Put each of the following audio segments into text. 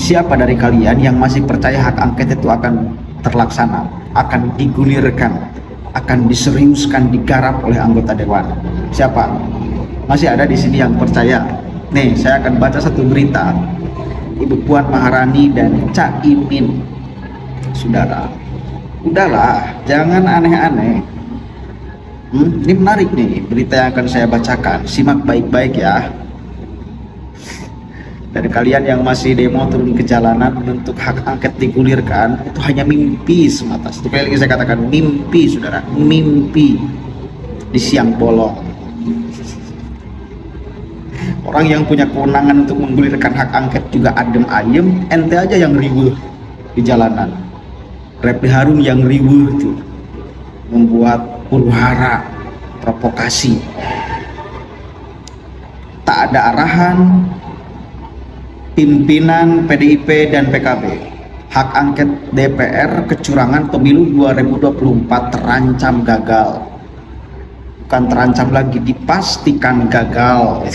siapa dari kalian yang masih percaya hak angket itu akan terlaksana, akan digulirkan, akan diseriuskan, digarap oleh anggota dewan? Siapa? Masih ada di sini yang percaya? Nih, saya akan baca satu berita. Ibu Puan Maharani dan Cak Imin. Saudara, udahlah, jangan aneh-aneh. Ini menarik nih berita yang akan saya bacakan. Simak baik-baik ya. Dari kalian yang masih demo turun ke jalanan menuntut hak angket digulirkan, itu hanya mimpi semata. Sekali lagi saya katakan mimpi, saudara, mimpi di siang bolong. Orang yang punya kewenangan untuk menggulirkan hak angket juga adem ayem, ente aja yang riweuh di jalanan. Refli Harun yang riweuh tuh membuat huru-hara, provokasi. Tak ada arahan pimpinan PDIP dan PKB. Hak angket DPR kecurangan pemilu 2024 terancam gagal. Bukan terancam lagi, dipastikan gagal.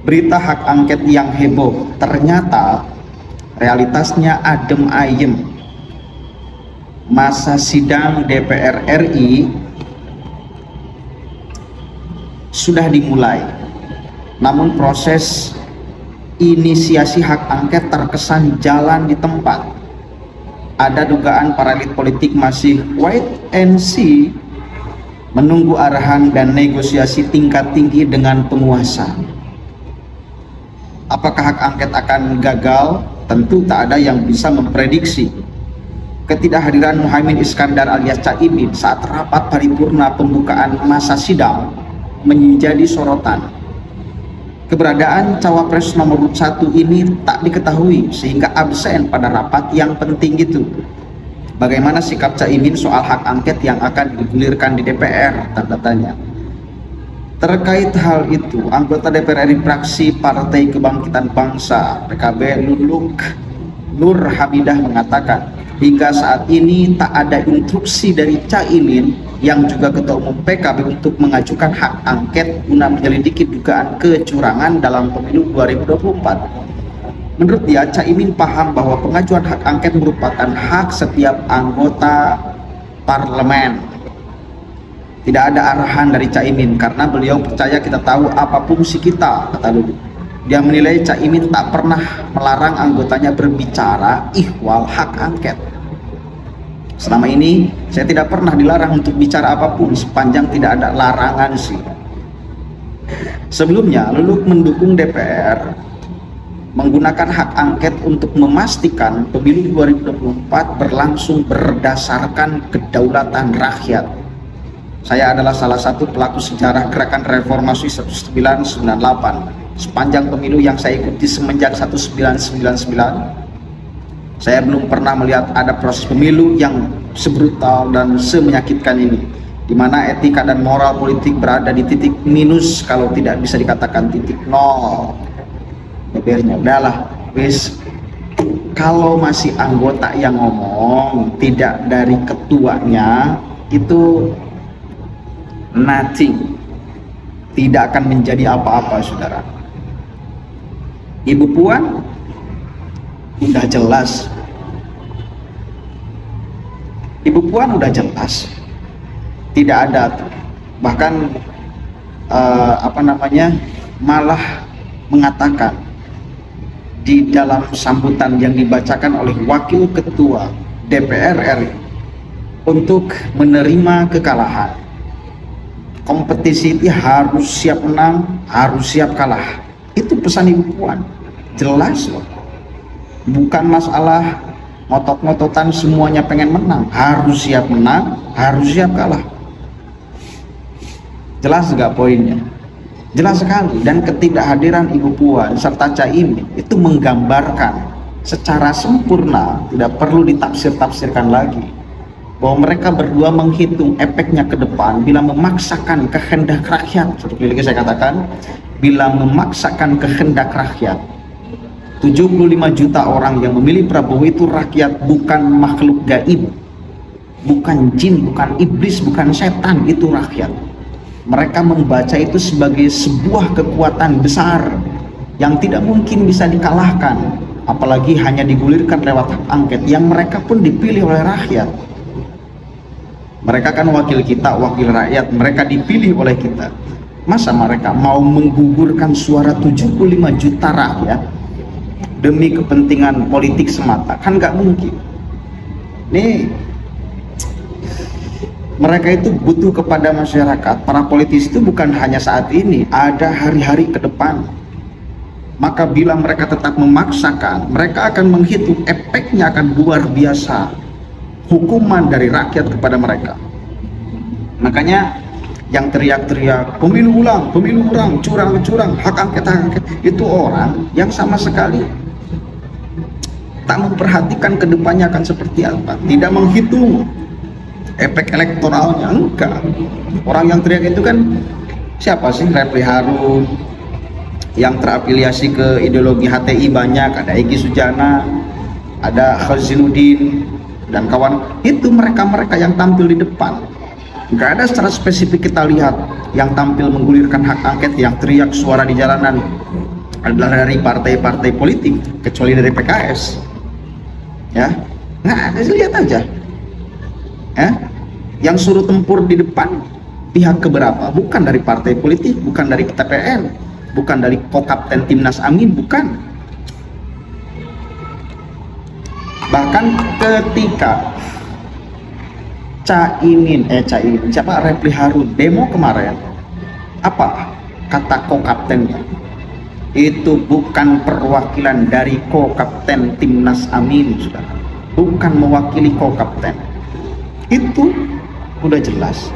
Berita hak angket yang heboh, ternyata realitasnya adem ayem. Masa sidang DPR RI sudah dimulai, namun proses inisiasi hak angket terkesan jalan di tempat. Ada dugaan para elit politik masih wait and see, menunggu arahan dan negosiasi tingkat tinggi dengan penguasa. Apakah hak angket akan gagal? Tentu tak ada yang bisa memprediksi. Ketidakhadiran Muhaimin Iskandar alias Cak Imin saat rapat paripurna pembukaan masa sidang menjadi sorotan. Keberadaan cawapres nomor 1 ini tak diketahui sehingga absen pada rapat yang penting itu. Bagaimana sikap Cak Imin soal hak angket yang akan digulirkan di DPR? Tanda tanya. Terkait hal itu, anggota DPR RI fraksi Partai Kebangkitan Bangsa PKB Luluk Nur Hamidah mengatakan, hingga saat ini tak ada instruksi dari Cak Imin yang juga Ketua Umum PKB untuk mengajukan hak angket guna menyelidiki dugaan kecurangan dalam pemilu 2024. Menurut dia, Cak Imin paham bahwa pengajuan hak angket merupakan hak setiap anggota parlemen. Tidak ada arahan dari Cak Imin karena beliau percaya kita tahu apa fungsi kita, kata Luluk. Dia menilai Cak Imin tak pernah melarang anggotanya berbicara ihwal hak angket. Selama ini saya tidak pernah dilarang untuk bicara apapun sepanjang tidak ada larangan sih. Sebelumnya Luluk mendukung DPR menggunakan hak angket untuk memastikan pemilu 2024 berlangsung berdasarkan kedaulatan rakyat. Saya adalah salah satu pelaku sejarah gerakan reformasi 1998. Sepanjang pemilu yang saya ikuti semenjak 1999, saya belum pernah melihat ada proses pemilu yang sebrutal dan semenyakitkan ini, di mana etika dan moral politik berada di titik minus, kalau tidak bisa dikatakan titik nol. DPR-nya udahlah, wis. Kalau masih anggota yang ngomong, tidak dari ketuanya, itu nothing, tidak akan menjadi apa-apa, saudara. Ibu Puan udah jelas, Ibu Puan udah jelas, tidak ada tuh. Bahkan malah mengatakan di dalam sambutan yang dibacakan oleh Wakil Ketua DPR RI untuk menerima kekalahan. Kompetisi itu harus siap menang, harus siap kalah. Itu pesan Ibu Puan, jelas loh. Bukan masalah ngotot-ngototan semuanya pengen menang, harus siap menang, harus siap kalah. Jelas gak poinnya? Jelas sekali. Dan ketidakhadiran Ibu Puan serta Cak Imin itu menggambarkan secara sempurna, tidak perlu ditafsir-tafsirkan lagi, bahwa mereka berdua menghitung efeknya ke depan bila memaksakan kehendak rakyat. Seperti lagi saya katakan, bila memaksakan kehendak rakyat. 75 juta orang yang memilih Prabowo itu rakyat, bukan makhluk gaib, bukan jin, bukan iblis, bukan setan, itu rakyat. Mereka membaca itu sebagai sebuah kekuatan besar yang tidak mungkin bisa dikalahkan, apalagi hanya digulirkan lewat hak angket yang mereka pun dipilih oleh rakyat. Mereka kan wakil kita, wakil rakyat, mereka dipilih oleh kita. Masa mereka mau menggugurkan suara 75 juta rakyat demi kepentingan politik semata? Kan nggak mungkin. Nih, mereka itu butuh kepada masyarakat. Para politisi itu bukan hanya saat ini, ada hari-hari ke depan. Maka bila mereka tetap memaksakan, mereka akan menghitung efeknya akan luar biasa. Hukuman dari rakyat kepada mereka. Makanya yang teriak-teriak pemilu ulang, curang, hak angket, itu orang yang sama sekali tak memperhatikan kedepannya akan seperti apa, tidak menghitung efek elektoralnya. Enggak. Orang yang teriak itu kan siapa sih? Refli Harun, yang terafiliasi ke ideologi HTI banyak, ada Egy Sujana, ada Khazinuddin dan kawan. Itu mereka-mereka yang tampil di depan. Nggak ada secara spesifik kita lihat yang tampil menggulirkan hak angket, yang teriak suara di jalanan adalah dari partai-partai politik, kecuali dari PKS. Ya, nggak ada, lihat aja. Ya, yang suruh tempur di depan pihak keberapa? Bukan dari partai politik, bukan dari TPN, bukan dari Kokapten Timnas Amin, bukan. Bahkan ketika siapa, Refli Harun demo kemarin, apa kata Kokaptennya? Itu bukan perwakilan dari Kokapten Timnas Amin, saudara. Bukan mewakili Kokapten. Itu udah jelas.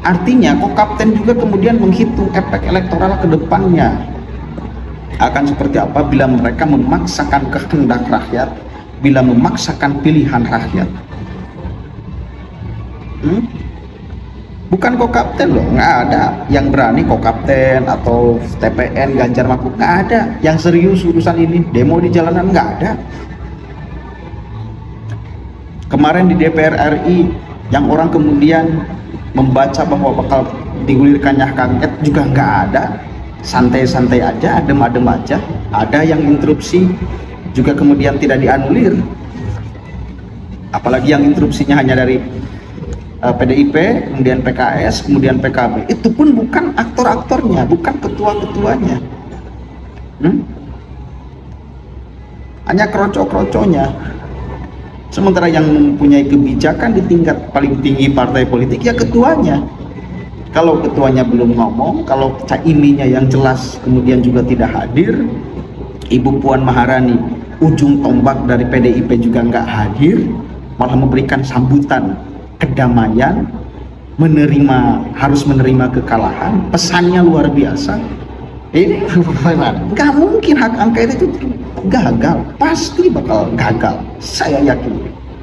Artinya Kokapten juga kemudian menghitung efek elektoral ke depannya akan seperti apa bila mereka memaksakan kehendak rakyat, bila memaksakan pilihan rakyat. Bukan Kokapten loh, nggak ada yang berani Kokapten atau TPN Ganjar Mahfud, nggak ada yang serius urusan ini. Demo di jalanan nggak ada. Kemarin di DPR RI yang orang kemudian membaca bahwa bakal digulirkannya hak angket juga nggak ada, santai-santai aja, adem-adem aja. Ada yang interupsi juga kemudian tidak dianulir, apalagi yang interupsinya hanya dari PDIP, kemudian PKS, kemudian PKB. Itu pun bukan aktor-aktornya, bukan ketua-ketuanya, hanya kroco-kroconya. Sementara yang mempunyai kebijakan di tingkat paling tinggi partai politik ya ketuanya. Kalau ketuanya belum ngomong, kalau Caiminya yang jelas kemudian juga tidak hadir, Ibu Puan Maharani ujung tombak dari PDIP juga nggak hadir, malah memberikan sambutan kedamaian, harus menerima kekalahan, pesannya luar biasa. Ini nggak mungkin hak angket itu gagal, pasti bakal gagal. Saya yakin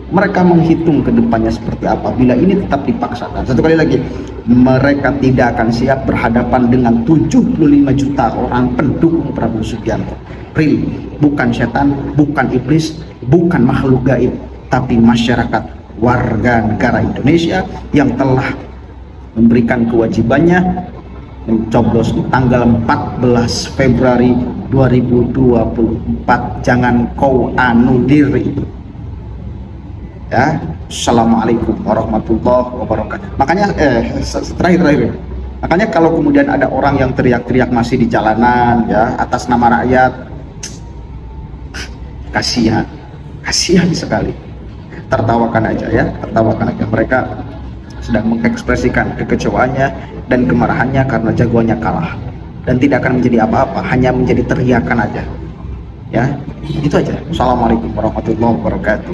mereka menghitung ke depannya seperti apa bila ini tetap dipaksakan. Satu kali lagi, mereka tidak akan siap berhadapan dengan 75 juta orang pendukung Prabowo Subianto. Real, bukan setan, bukan iblis, bukan makhluk gaib, tapi masyarakat warga negara Indonesia yang telah memberikan kewajibannya mencoblos di tanggal 14 Februari 2024. Jangan kau anulir itu. Ya, Assalamualaikum warahmatullahi wabarakatuh. Makanya terakhir. Makanya kalau kemudian ada orang yang teriak-teriak masih di jalanan ya atas nama rakyat, kasihan sekali. Tertawakan aja ya, tertawakan aja. Mereka sedang mengekspresikan kekecewaannya dan kemarahannya karena jagoannya kalah dan tidak akan menjadi apa-apa, hanya menjadi teriakan aja. Ya, itu aja. Assalamualaikum warahmatullahi wabarakatuh.